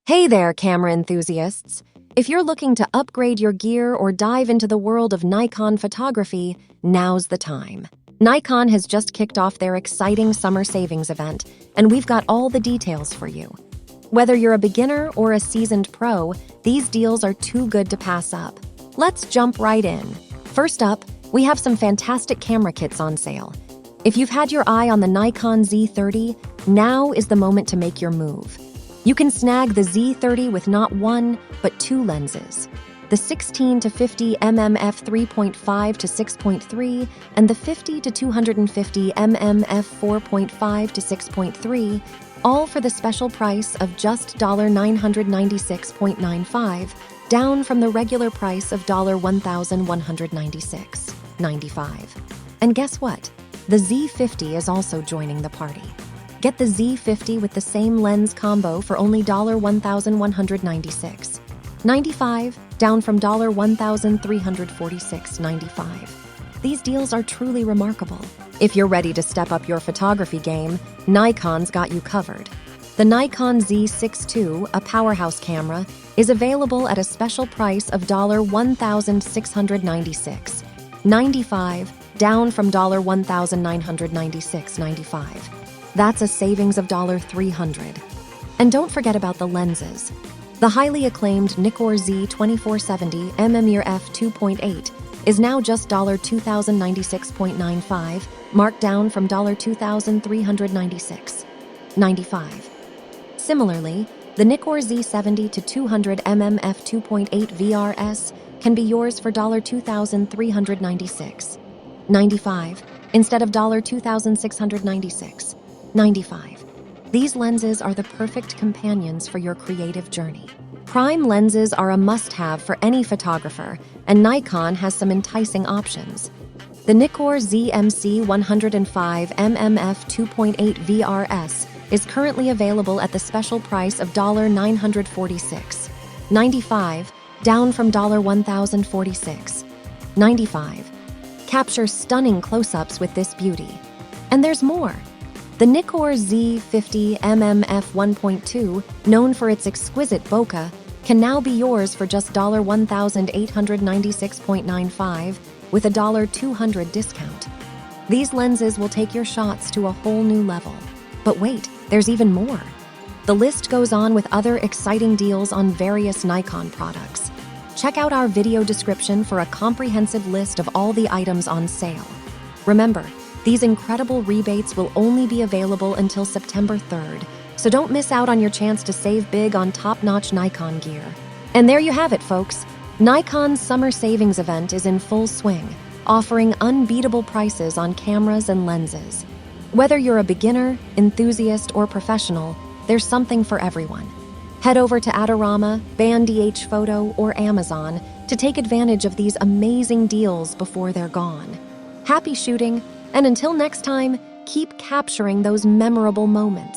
Hey there, camera enthusiasts! If you're looking to upgrade your gear or dive into the world of Nikon photography, now's the time. Nikon has just kicked off their exciting summer savings event, and we've got all the details for you. Whether you're a beginner or a seasoned pro, these deals are too good to pass up. Let's jump right in. First up, we have some fantastic camera kits on sale. If you've had your eye on the Nikon Z30, now is the moment to make your move. You can snag the Z30 with not one, but two lenses. The 16 to 50 MMF3.5 to 6.3 and the 50 to 250 MMF4.5 to 6.3, all for the special price of just $996.95, down from the regular price of $1,196.95. And guess what? The Z50 is also joining the party. Get the Z50 with the same lens combo for only $1,196.95, down from $1,346.95. These deals are truly remarkable. If you're ready to step up your photography game, Nikon's got you covered. The Nikon Z62, a powerhouse camera, is available at a special price of $1,696.95, down from $1,996.95. That's a savings of $300. And don't forget about the lenses. The highly acclaimed Nikkor Z2470 MMF12 is now just $2,096.95, marked down from $2,396.95. Similarly, the Nikkor Z70 to 200 MMF2.8 VRS can be yours for $2,396.95 instead of $2,696.95. These lenses are the perfect companions for your creative journey. Prime lenses are a must-have for any photographer, and Nikon has some enticing options. The Nikkor ZMC105 MMF2.8 VRS is currently available at the special price of $946.95, down from $1,046.95. Capture stunning close-ups with this beauty. And there's more. The Nikkor Z50 MMF1.2, known for its exquisite bokeh, can now be yours for just $1,896.95 with a $200 discount. These lenses will take your shots to a whole new level. But wait, there's even more. The list goes on with other exciting deals on various Nikon products. Check out our video description for a comprehensive list of all the items on sale. Remember, these incredible rebates will only be available until September 3rd, so don't miss out on your chance to save big on top-notch Nikon gear. And there you have it, folks. Nikon's summer savings event is in full swing, offering unbeatable prices on cameras and lenses. Whether you're a beginner, enthusiast, or professional, there's something for everyone. Head over to Adorama, Bandh Photo, or Amazon to take advantage of these amazing deals before they're gone. Happy shooting! And until next time, keep capturing those memorable moments.